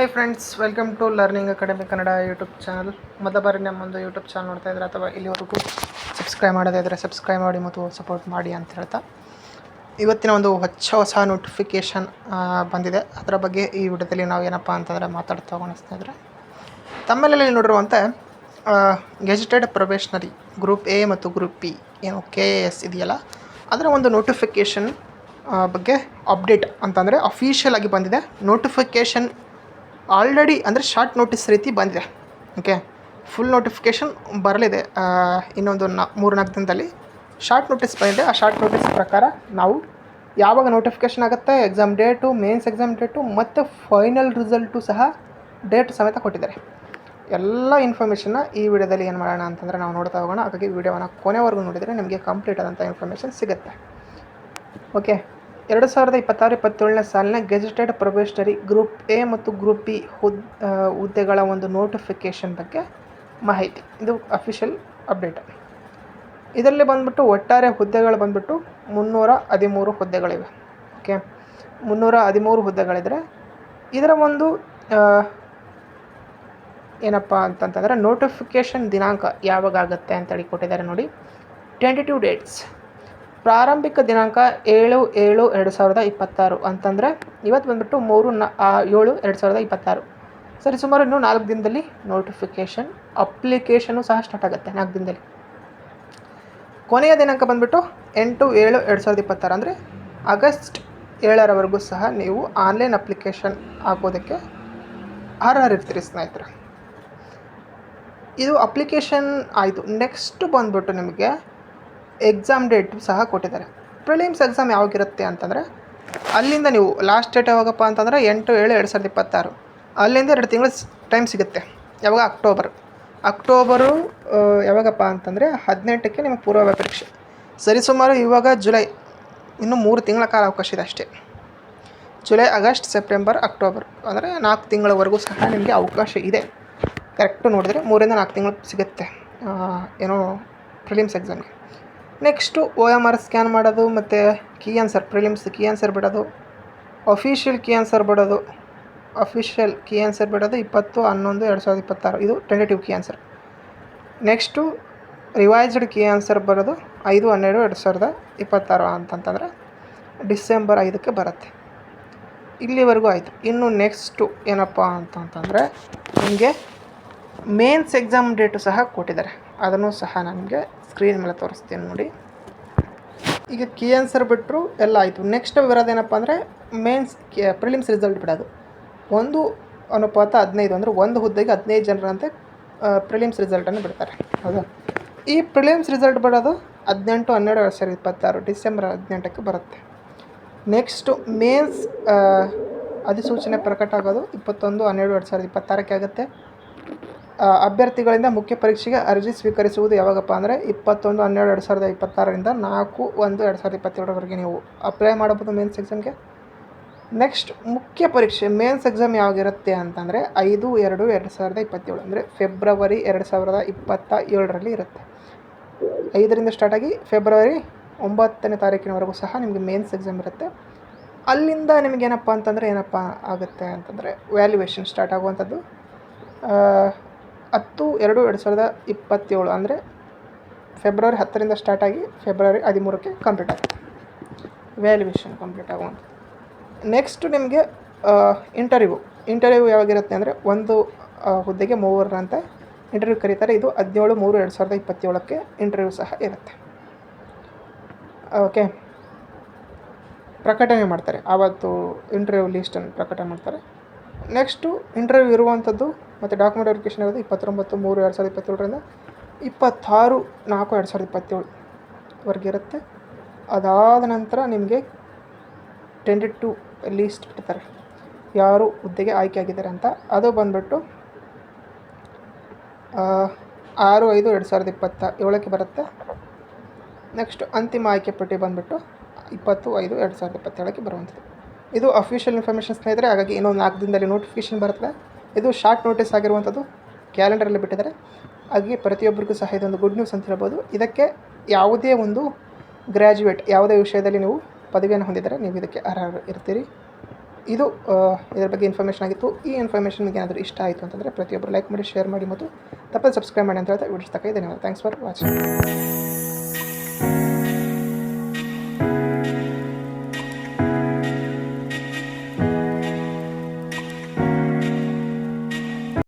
Hi friends, welcome to learning academy Kannada YouTube channel. ಬಾರಿ ನಮ್ಮೊಂದು YouTube channel ನೋಡ್ತಾ ಇದ್ದಾರೆ ಅಥವಾ ಇಲ್ಲಿವರೆಗೂ ಸಬ್ಸ್ಕ್ರೈಬ್ ಮಾಡೋದೇ ಇದ್ದರೆ ಸಬ್ಸ್ಕ್ರೈಬ್ ಮಾಡಿ ಮತ್ತು ಸಪೋರ್ಟ್ ಮಾಡಿ ಅಂತ ಹೇಳ್ತಾ, ಇವತ್ತಿನ ಒಂದು ಹೊಸ ನೋಟಿಫಿಕೇಷನ್ ಬಂದಿದೆ. ಅದರ ಬಗ್ಗೆ ಈ ವಿಡಿಯೋದಲ್ಲಿ ನಾವು ಏನಪ್ಪ ಅಂತಂದರೆ ಮಾತಾಡ್ತಾ ಹೋಗೋಣಿಸ್ತಾ ಇದ್ದರೆ, ತಮ್ಮೆಲ್ಲ ನೋಡಿರುವಂತೆ ಗೆಜೆಟೆಡ್ ಪ್ರೊಬೇಷನರಿ ಗ್ರೂಪ್ ಎ ಮತ್ತು ಗ್ರೂಪ್ ಬಿ ಏನು KAS ಇದೆಯಲ್ಲ, ಅದರ ಒಂದು ನೋಟಿಫಿಕೇಷನ್ ಬಗ್ಗೆ ಅಪ್ಡೇಟ್ ಅಂತಂದರೆ ಅಫಿಷಿಯಲ್ ಆಗಿ ಬಂದಿದೆ. ನೋಟಿಫಿಕೇಷನ್ ಆಲ್ರೆಡಿ ಅಂದರೆ ಶಾರ್ಟ್ ನೋಟಿಸ್ ರೀತಿ ಬಂದಿದೆ. ಓಕೆ, ಫುಲ್ ನೋಟಿಫಿಕೇಷನ್ ಬರಲಿದೆ ಇನ್ನೊಂದು 3-4 ದಿನದಲ್ಲಿ. ಶಾರ್ಟ್ ನೋಟಿಸ್ ಬಂದಿದೆ. ಆ ಶಾರ್ಟ್ ನೋಟಿಸ್ ಪ್ರಕಾರ ನಾವು ಯಾವಾಗ ನೋಟಿಫಿಕೇಷನ್ ಆಗುತ್ತೆ, exam date, mains exam date ಮತ್ತು ಫೈನಲ್ ರಿಸಲ್ಟು ಸಹ ಡೇಟ್ ಸಮೇತ ಕೊಟ್ಟಿದ್ದಾರೆ. ಎಲ್ಲ ಇನ್ಫಾರ್ಮೇಷನ್ನ ಈ ವಿಡಿಯೋದಲ್ಲಿ ಏನು ಮಾಡೋಣ ಅಂತಂದರೆ ನಾವು ನೋಡ್ತಾ ಹೋಗೋಣ. ಹಾಗಾಗಿ ವಿಡಿಯೋವನ್ನು ಕೊನೆವರೆಗೂ ನೋಡಿದರೆ ನಿಮಗೆ ಕಂಪ್ಲೀಟ್ ಆದಂಥ ಇನ್ಫಾರ್ಮೇಷನ್ ಸಿಗುತ್ತೆ. ಓಕೆ, 2026-27ನೇ ಸಾಲಿನ ಗೆಜೆಟೆಡ್ ಪ್ರೊಬೇಷನರಿ ಗ್ರೂಪ್ ಎ ಮತ್ತು ಗ್ರೂಪ್ ಬಿ ಹುದ್ದೆಗಳ ಒಂದು ನೋಟಿಫಿಕೇಷನ್ ಬಗ್ಗೆ ಮಾಹಿತಿ. ಇದು ಅಫಿಷಿಯಲ್ ಅಪ್ಡೇಟ್. ಇದರಲ್ಲಿ ಬಂದುಬಿಟ್ಟು ಒಟ್ಟಾರೆ ಹುದ್ದೆಗಳು ಬಂದುಬಿಟ್ಟು 313 ಹುದ್ದೆಗಳಿವೆ. ಓಕೆ, 313 ಹುದ್ದೆಗಳಿದ್ದರೆ ಇದರ ಒಂದು ಏನಪ್ಪ ಅಂತಂತಂದರೆ ನೋಟಿಫಿಕೇಷನ್ ದಿನಾಂಕ ಯಾವಾಗ ಆಗುತ್ತೆ ಅಂತೇಳಿ ಕೊಟ್ಟಿದ್ದಾರೆ ನೋಡಿ. ಟೆಂಟೇಟಿವ್ ಡೇಟ್ಸ್ ಪ್ರಾರಂಭಿಕ ದಿನಾಂಕ 7/7/2026 ಅಂತಂದರೆ ಇವತ್ತು ಬಂದುಬಿಟ್ಟು 3/7/2026. ಸರಿ, ಸುಮಾರು ಇನ್ನೂ 4 ದಿನದಲ್ಲಿ ನೋಟಿಫಿಕೇಷನ್ ಅಪ್ಲಿಕೇಶನು ಸಹ ಸ್ಟಾರ್ಟ್ ಆಗುತ್ತೆ 4 ದಿನದಲ್ಲಿ. ಕೊನೆಯ ದಿನಾಂಕ ಬಂದುಬಿಟ್ಟು 8/7/2026 ಅಂದರೆ ಆಗಸ್ಟ್ 7ರವರೆಗೂ ಸಹ ನೀವು ಆನ್ಲೈನ್ ಅಪ್ಲಿಕೇಶನ್ ಹಾಕೋದಕ್ಕೆ ಅರ್ಹರಿರ್ತೀರಿ ಸ್ನೇಹಿತರೆ. ಇದು ಅಪ್ಲಿಕೇಶನ್ ಆಯಿತು. ನೆಕ್ಸ್ಟ್ ಬಂದುಬಿಟ್ಟು ನಿಮಗೆ ಎಕ್ಸಾಮ್ ಡೇಟ್ ಸಹ ಕೊಟ್ಟಿದ್ದಾರೆ. ಪ್ರಿಲಿಮ್ಸ್ ಎಕ್ಸಾಮ್ ಯಾವಾಗಿರುತ್ತೆ ಅಂತಂದರೆ ಅಲ್ಲಿಂದ ನೀವು ಲಾಸ್ಟ್ ಡೇಟ್ ಯಾವಾಗಪ್ಪ ಅಂತಂದರೆ 8/7/2026. ಅಲ್ಲಿಂದ 2 ತಿಂಗಳು ಟೈಮ್ ಸಿಗುತ್ತೆ. ಯಾವಾಗ? ಅಕ್ಟೋಬರು ಯಾವಾಗಪ್ಪ ಅಂತಂದರೆ 18ಕ್ಕೆ ನಿಮಗೆ ಪೂರ್ವ ಪರೀಕ್ಷೆ. ಸರಿಸುಮಾರು ಇವಾಗ ಜುಲೈ, ಇನ್ನೂ 3 ತಿಂಗಳ ಕಾಲ ಅವಕಾಶ ಇದೆ ಅಷ್ಟೇ. ಜುಲೈ, ಆಗಸ್ಟ್, ಸೆಪ್ಟೆಂಬರ್, ಅಕ್ಟೋಬರ್ ಅಂದರೆ 4 ತಿಂಗಳವರೆಗೂ ಸಹ ನಿಮಗೆ ಅವಕಾಶ ಇದೆ. ಕರೆಕ್ಟು ನೋಡಿದರೆ 3-4 ತಿಂಗಳು ಸಿಗುತ್ತೆ ಏನೋ ಪ್ರಿಲಿಮ್ಸ್ ಎಕ್ಸಾಮ್ಗೆ. ನೆಕ್ಸ್ಟು OMR ಸ್ಕ್ಯಾನ್ ಮಾಡೋದು ಮತ್ತು key answer, prelims key answer ಬಿಡೋದು, ಅಫಿಷಿಯಲ್ ಕೀ ಆನ್ಸರ್ ಬಿಡೋದು 20/11/2026. ಇದು tentative key answer. Next revised key answer ಬರೋದು 5/12/2026 ಅಂತಂತಂದರೆ ಡಿಸೆಂಬರ್ 5ಕ್ಕೆ ಬರುತ್ತೆ. ಇಲ್ಲಿವರೆಗೂ ಆಯಿತು. ಇನ್ನು ನೆಕ್ಸ್ಟು ಏನಪ್ಪ ಅಂತಂತಂದರೆ ನಿಮಗೆ ಮೇನ್ಸ್ ಎಕ್ಸಾಮ್ ಡೇಟು ಸಹ ಕೊಟ್ಟಿದ್ದಾರೆ. ಅದನ್ನು ಸಹ ನನಗೆ ಸ್ಕ್ರೀನ್ ಮೇಲೆ ತೋರಿಸ್ತೀನಿ ನೋಡಿ. ಈಗ ಕೀ ಆನ್ಸರ್ ಬಿಟ್ಟರು ಎಲ್ಲ ಆಯಿತು. ನೆಕ್ಸ್ಟ್ ಬರೋದೇನಪ್ಪ ಅಂದರೆ ಮೇನ್ಸ್ ಪ್ರಿಲಿಮ್ಸ್ ರಿಸಲ್ಟ್ ಬಿಡೋದು. 1:15 ಅಂದರೆ ಒಂದು ಹುದ್ದೆಗೆ 15 ಜನರಂತೆ ಪ್ರಿಲಿಮ್ಸ್ ರಿಸಲ್ಟನ್ನು ಬಿಡ್ತಾರೆ. ಹೌದಾ? ಈ ಪ್ರಿಲಿಮ್ಸ್ ರಿಸಲ್ಟ್ ಬಿಡೋದು 18/12/2026 ಡಿಸೆಂಬರ್ 18ಕ್ಕೆ ಬರುತ್ತೆ. ನೆಕ್ಸ್ಟು ಮೇನ್ಸ್ ಅಧಿಸೂಚನೆ ಪ್ರಕಟ ಆಗೋದು 21/12/2026ಕ್ಕೆ ಆಗುತ್ತೆ. ಅಭ್ಯರ್ಥಿಗಳಿಂದ ಮುಖ್ಯ ಪರೀಕ್ಷೆಗೆ ಅರ್ಜಿ ಸ್ವೀಕರಿಸುವುದು ಯಾವಾಗಪ್ಪ ಅಂದರೆ 21/12/2026ರಿಂದ 4/1/2027ವರೆಗೆ ನೀವು ಅಪ್ಲೈ ಮಾಡಬಹುದು ಮೇನ್ಸ್ ಎಕ್ಸಾಮ್ಗೆ. ನೆಕ್ಸ್ಟ್ ಮುಖ್ಯ ಪರೀಕ್ಷೆ ಮೇನ್ಸ್ ಎಕ್ಸಾಮ್ ಯಾವಾಗಿರುತ್ತೆ ಅಂತಂದರೆ 5/2/2027 ಅಂದರೆ ಫೆಬ್ರವರಿ 2027ರಲ್ಲಿ ಇರುತ್ತೆ. 5ರಿಂದ ಸ್ಟಾರ್ಟ್ ಆಗಿ ಫೆಬ್ರವರಿ 9ನೇ ತಾರೀಕಿನವರೆಗೂ ಸಹ ನಿಮಗೆ ಮೇನ್ಸ್ ಎಕ್ಸಾಮ್ ಇರುತ್ತೆ. ಅಲ್ಲಿಂದ ನಿಮಗೇನಪ್ಪ ಅಂತಂದರೆ ಏನಪ್ಪ ಆಗುತ್ತೆ ಅಂತಂದರೆ ವ್ಯಾಲ್ಯುವೇಷನ್ ಸ್ಟಾರ್ಟ್ ಆಗುವಂಥದ್ದು 10/2/2027 ಅಂದರೆ ಫೆಬ್ರವರಿ 10ರಿಂದ ಸ್ಟಾರ್ಟ್ ಆಗಿ ಫೆಬ್ರವರಿ 13ಕ್ಕೆ ಕಂಪ್ಲೀಟ್ ಆಗುತ್ತೆ ವ್ಯಾಲ್ಯುವೇಷನ್ ಕಂಪ್ಲೀಟ್ ಆಗುವಂಥದ್ದು. ನೆಕ್ಸ್ಟು ನಿಮಗೆ ಇಂಟರ್ವ್ಯೂ ಯಾವಾಗಿರುತ್ತೆ ಅಂದರೆ ಒಂದು ಹುದ್ದೆಗೆ 3 ಇಂಟರ್ವ್ಯೂ ಕರೀತಾರೆ. ಇದು 17/3/2027ಕ್ಕೆ ಇಂಟರ್ವ್ಯೂ ಸಹ ಇರುತ್ತೆ. ಓಕೆ, ಪ್ರಕಟಣೆ ಮಾಡ್ತಾರೆ ಆವತ್ತು ಇಂಟರ್ವ್ಯೂ ಲಿಸ್ಟನ್ನು ಪ್ರಕಟಣೆ ಮಾಡ್ತಾರೆ. ನೆಕ್ಸ್ಟು ಇಂಟರ್ವ್ಯೂ ಇರುವಂಥದ್ದು ಮತ್ತು ಡಾಕ್ಯುಮೆಂಟ್ ವೆರಿಫಿಕೇಷನ್ ಇರೋದು 29/3/2027ರಿಂದ 26/4/2027ವರೆಗೆ ಇರುತ್ತೆ. ಅದಾದ ನಂತರ ನಿಮಗೆ ಟೆಂಟೇಟಿವ್ ಲೀಸ್ಟ್ ಬಿಡ್ತಾರೆ, ಯಾರು ಹುದ್ದೆಗೆ ಆಯ್ಕೆ ಆಗಿದ್ದಾರೆ ಅಂತ. ಅದು ಬಂದುಬಿಟ್ಟು 6/5/2027ಕ್ಕೆ ಬರುತ್ತೆ. ನೆಕ್ಸ್ಟ್ ಅಂತಿಮ ಆಯ್ಕೆ ಪಟ್ಟಿ ಬಂದುಬಿಟ್ಟು 20/5/2027ಕ್ಕೆ ಬರುವಂಥದ್ದು. ಇದು ಅಫಿಷಿಯಲ್ ಇನ್ಫಾರ್ಮೇಷನ್ ಸ್ನೇಹಿತರೆ. ಹಾಗಾಗಿ ಇನ್ನೊಂದು 4 ದಿನದಲ್ಲಿ ನೋಟಿಫಿಕೇಷನ್ ಬರುತ್ತೆ. ಇದು ಶಾರ್ಟ್ ನೋಟಿಸ್ ಆಗಿರುವಂಥದ್ದು, ಕ್ಯಾಲೆಂಡರಲ್ಲಿ ಬಿಟ್ಟಿದ್ದಾರೆ. ಹಾಗೆ ಪ್ರತಿಯೊಬ್ಬರಿಗೂ ಸಹ ಇದೊಂದು ಗುಡ್ ನ್ಯೂಸ್ ಅಂತ ಹೇಳ್ಬೋದು. ಇದಕ್ಕೆ ಯಾವುದೇ ಒಂದು ಗ್ರ್ಯಾಜುಯೇಟ್ ಯಾವುದೇ ವಿಷಯದಲ್ಲಿ ನೀವು ಪದವಿಯನ್ನು ಹೊಂದಿದರೆ ನೀವು ಇದಕ್ಕೆ ಅರ್ಹ ಇರ್ತೀರಿ. ಇದು ಇದರ ಬಗ್ಗೆ ಇನ್ಫಾರ್ಮೇಷನ್ ಆಗಿತ್ತು. ಈ ಇನ್ಫಾರ್ಮೇಷನ್ ನಿಮಗೆ ಏನಾದರೂ ಇಷ್ಟ ಆಯಿತು ಅಂತಂದರೆ ಪ್ರತಿಯೊಬ್ಬರು ಲೈಕ್ ಮಾಡಿ, ಶೇರ್ ಮಾಡಿ ಮತ್ತು ತಪ್ಪದೆ ಸಬ್ಸ್ಕ್ರೈಬ್ ಮಾಡಿ ಅಂತ ಹೇಳ್ತಾ ವಿಡಿಯೋಸ್ ತಕ್ಕ ಧನ್ಯವಾದ. Thanks for watching.